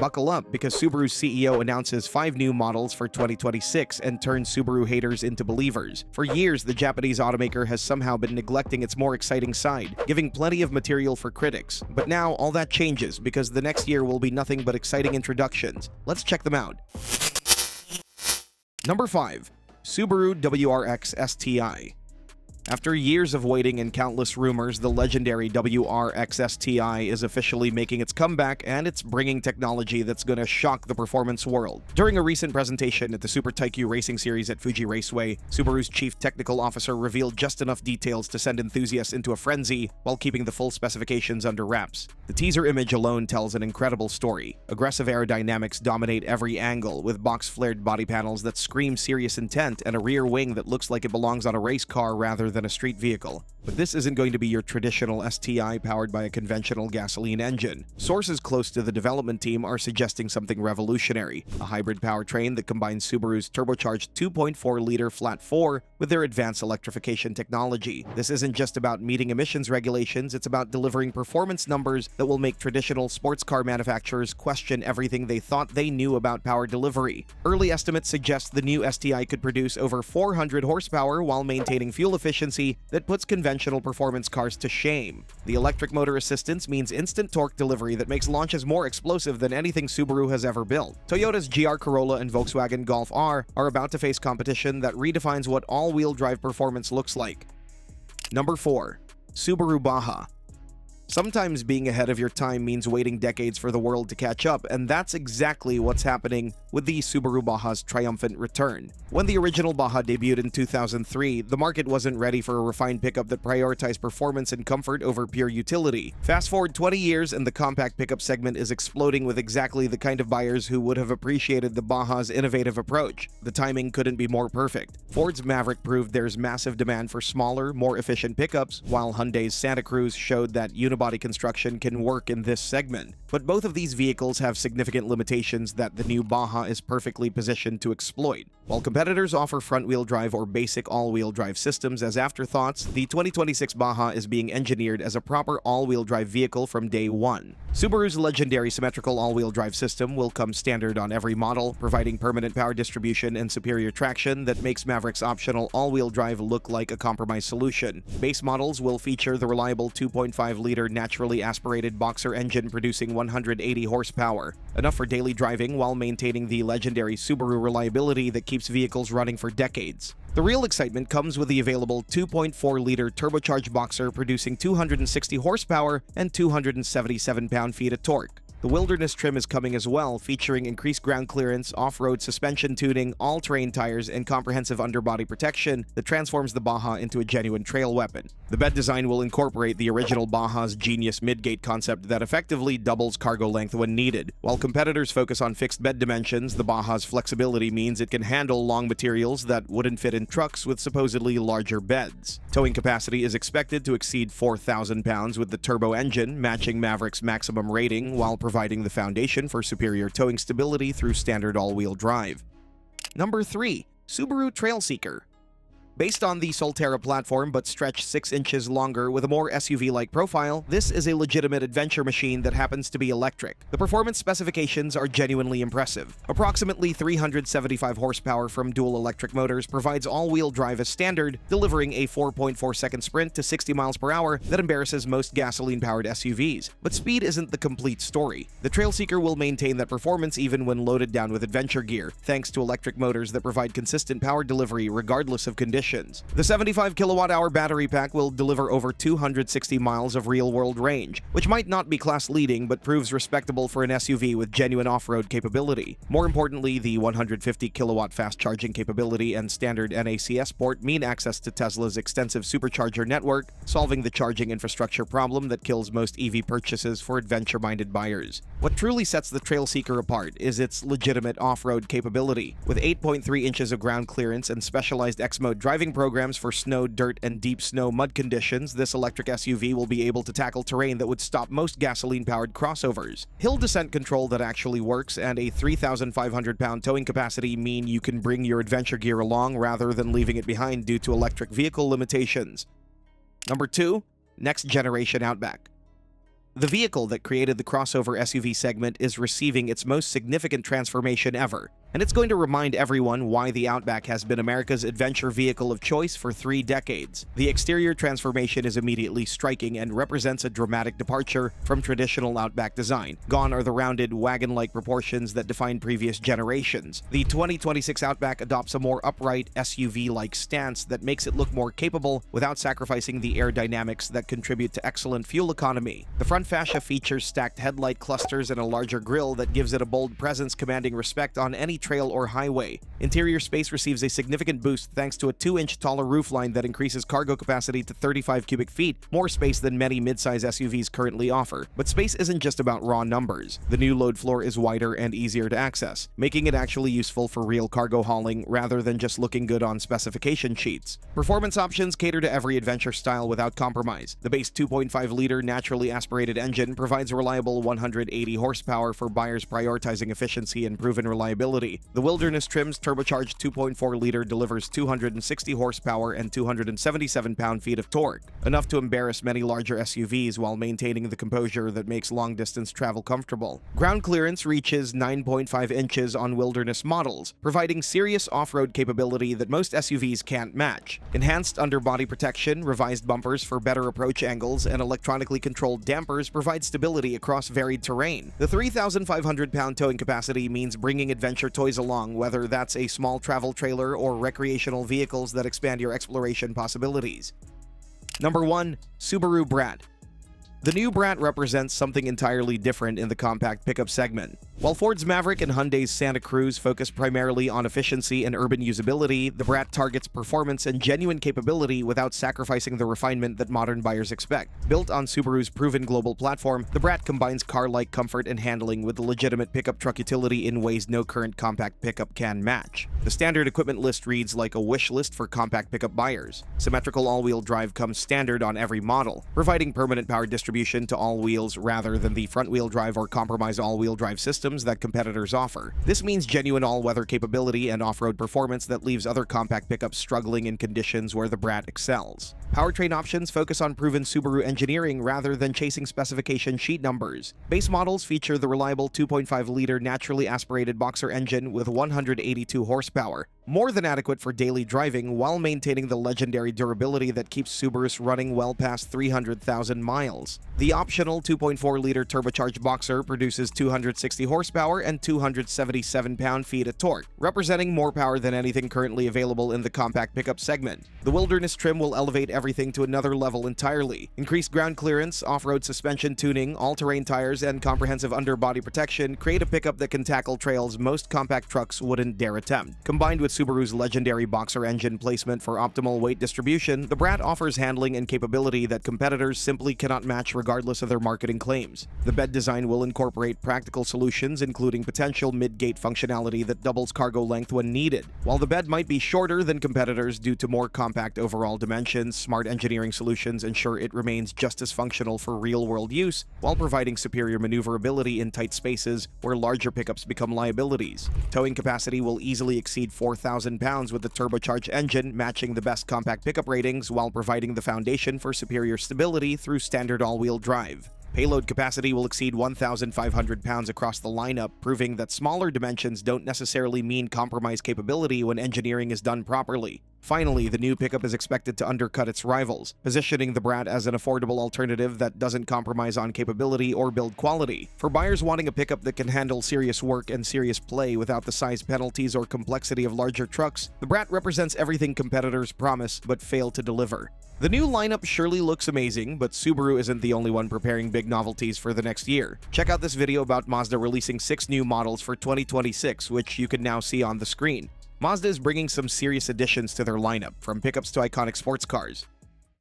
Buckle up, because Subaru CEO announces 5 new models for 2026 and turns Subaru haters into believers. For years, the Japanese automaker has somehow been neglecting its more exciting side, giving plenty of material for critics. But now, all that changes, because the next year will be nothing but exciting introductions. Let's check them out. Number 5. Subaru WRX STI. After years of waiting and countless rumors, the legendary WRX STI is officially making its comeback, and it's bringing technology that's gonna shock the performance world. During a recent presentation at the Super Taikyu Racing Series at Fuji Raceway, Subaru's chief technical officer revealed just enough details to send enthusiasts into a frenzy while keeping the full specifications under wraps. The teaser image alone tells an incredible story. Aggressive aerodynamics dominate every angle, with box-flared body panels that scream serious intent and a rear wing that looks like it belongs on a race car rather than a street vehicle. But this isn't going to be your traditional STI powered by a conventional gasoline engine. Sources close to the development team are suggesting something revolutionary, a hybrid powertrain that combines Subaru's turbocharged 2.4-liter flat 4 with their advanced electrification technology. This isn't just about meeting emissions regulations, it's about delivering performance numbers that will make traditional sports car manufacturers question everything they thought they knew about power delivery. Early estimates suggest the new STI could produce over 400 horsepower while maintaining fuel efficiency that puts conventional performance cars to shame. The electric motor assistance means instant torque delivery that makes launches more explosive than anything Subaru has ever built. Toyota's GR Corolla and Volkswagen Golf R are about to face competition that redefines what all-wheel drive performance looks like. Number 4. Subaru Baja. Sometimes being ahead of your time means waiting decades for the world to catch up, and that's exactly what's happening with the Subaru Baja's triumphant return. When the original Baja debuted in 2003, the market wasn't ready for a refined pickup that prioritized performance and comfort over pure utility. Fast forward 20 years and the compact pickup segment is exploding with exactly the kind of buyers who would have appreciated the Baja's innovative approach. The timing couldn't be more perfect. Ford's Maverick proved there's massive demand for smaller, more efficient pickups, while Hyundai's Santa Cruz showed that unibody construction can work in this segment. But both of these vehicles have significant limitations that the new Baja is perfectly positioned to exploit. While competitors offer front-wheel drive or basic all-wheel drive systems as afterthoughts, the 2026 Baja is being engineered as a proper all-wheel drive vehicle from day one. Subaru's legendary symmetrical all-wheel drive system will come standard on every model, providing permanent power distribution and superior traction that makes Maverick's optional all-wheel drive look like a compromise solution. Base models will feature the reliable 2.5-liter naturally aspirated boxer engine producing 180 horsepower, enough for daily driving while maintaining the legendary Subaru reliability that keeps vehicles running for decades. The real excitement comes with the available 2.4-liter turbocharged boxer producing 260 horsepower and 277 pound-feet of torque. The Wilderness trim is coming as well, featuring increased ground clearance, off-road suspension tuning, all-terrain tires, and comprehensive underbody protection that transforms the Baja into a genuine trail weapon. The bed design will incorporate the original Baja's genius midgate concept that effectively doubles cargo length when needed. While competitors focus on fixed bed dimensions, the Baja's flexibility means it can handle long materials that wouldn't fit in trucks with supposedly larger beds. Towing capacity is expected to exceed 4,000 pounds with the turbo engine, matching Maverick's maximum rating, while providing the foundation for superior towing stability through standard all-wheel drive. Number 3. Subaru Trailseeker. Based on the Solterra platform but stretched 6 inches longer with a more SUV-like profile, this is a legitimate adventure machine that happens to be electric. The performance specifications are genuinely impressive. Approximately 375 horsepower from dual electric motors provides all-wheel drive as standard, delivering a 4.4-second sprint to 60 miles per hour that embarrasses most gasoline-powered SUVs. But speed isn't the complete story. The Trailseeker will maintain that performance even when loaded down with adventure gear, thanks to electric motors that provide consistent power delivery regardless of conditions. The 75 kilowatt-hour battery pack will deliver over 260 miles of real-world range, which might not be class-leading but proves respectable for an SUV with genuine off-road capability. More importantly, the 150 kilowatt fast-charging capability and standard NACS port mean access to Tesla's extensive supercharger network, solving the charging infrastructure problem that kills most EV purchases for adventure-minded buyers. What truly sets the Trailseeker apart is its legitimate off-road capability. With 8.3 inches of ground clearance and specialized X-Mode driving programs for snow, dirt, and deep snow mud conditions, this electric SUV will be able to tackle terrain that would stop most gasoline-powered crossovers. Hill descent control that actually works and a 3,500-pound towing capacity mean you can bring your adventure gear along rather than leaving it behind due to electric vehicle limitations. Number 2. Next generation Outback. The vehicle that created the crossover SUV segment is receiving its most significant transformation ever, and it's going to remind everyone why the Outback has been America's adventure vehicle of choice for 3 decades. The exterior transformation is immediately striking and represents a dramatic departure from traditional Outback design. Gone are the rounded, wagon-like proportions that defined previous generations. The 2026 Outback adopts a more upright, SUV-like stance that makes it look more capable without sacrificing the aerodynamics that contribute to excellent fuel economy. The front fascia features stacked headlight clusters and a larger grille that gives it a bold presence commanding respect on any trail or highway. Interior space receives a significant boost thanks to a 2-inch taller roofline that increases cargo capacity to 35 cubic feet, more space than many midsize SUVs currently offer. But space isn't just about raw numbers. The new load floor is wider and easier to access, making it actually useful for real cargo hauling rather than just looking good on specification sheets. Performance options cater to every adventure style without compromise. The base 2.5-liter naturally aspirated engine provides reliable 180 horsepower for buyers prioritizing efficiency and proven reliability. The Wilderness trim's turbocharged 2.4-liter delivers 260 horsepower and 277 pound-feet of torque, enough to embarrass many larger SUVs while maintaining the composure that makes long-distance travel comfortable. Ground clearance reaches 9.5 inches on Wilderness models, providing serious off-road capability that most SUVs can't match. Enhanced underbody protection, revised bumpers for better approach angles, and electronically controlled dampers provide stability across varied terrain. The 3,500-pound towing capacity means bringing adventure toys along, whether that's a small travel trailer or recreational vehicles that expand your exploration possibilities. Number 1. Subaru Brat. The new Brat represents something entirely different in the compact pickup segment. While Ford's Maverick and Hyundai's Santa Cruz focus primarily on efficiency and urban usability, the Brat targets performance and genuine capability without sacrificing the refinement that modern buyers expect. Built on Subaru's proven global platform, the Brat combines car-like comfort and handling with the legitimate pickup truck utility in ways no current compact pickup can match. The standard equipment list reads like a wish list for compact pickup buyers. Symmetrical all-wheel drive comes standard on every model, providing permanent power distribution to all wheels rather than the front-wheel drive or compromise all-wheel drive systems that competitors offer. This means genuine all-weather capability and off-road performance that leaves other compact pickups struggling in conditions where the Brat excels. Powertrain options focus on proven Subaru engineering rather than chasing specification sheet numbers. Base models feature the reliable 2.5-liter naturally aspirated boxer engine with 182 horsepower, more than adequate for daily driving while maintaining the legendary durability that keeps Subarus running well past 300,000 miles. The optional 2.4-liter turbocharged boxer produces 260 horsepower and 277 pound-feet of torque, representing more power than anything currently available in the compact pickup segment. The Wilderness trim will elevate everything to another level entirely. Increased ground clearance, off-road suspension tuning, all-terrain tires, and comprehensive underbody protection create a pickup that can tackle trails most compact trucks wouldn't dare attempt. Combined with Subaru's legendary boxer engine placement for optimal weight distribution, the Brat offers handling and capability that competitors simply cannot match regardless of their marketing claims. The bed design will incorporate practical solutions including potential mid-gate functionality that doubles cargo length when needed. While the bed might be shorter than competitors due to more compact overall dimensions, smart engineering solutions ensure it remains just as functional for real-world use while providing superior maneuverability in tight spaces where larger pickups become liabilities. Towing capacity will easily exceed 4,000 pounds with the turbocharged engine, matching the best compact pickup ratings while providing the foundation for superior stability through standard all-wheel drive. Payload capacity will exceed 1,500 pounds across the lineup, proving that smaller dimensions don't necessarily mean compromised capability when engineering is done properly. Finally, the new pickup is expected to undercut its rivals, positioning the Brat as an affordable alternative that doesn't compromise on capability or build quality. For buyers wanting a pickup that can handle serious work and serious play without the size penalties or complexity of larger trucks, the Brat represents everything competitors promise but fail to deliver. The new lineup surely looks amazing, but Subaru isn't the only one preparing big novelties for the next year. Check out this video about Mazda releasing 6 new models for 2026, which you can now see on the screen. Mazda is bringing some serious additions to their lineup, from pickups to iconic sports cars.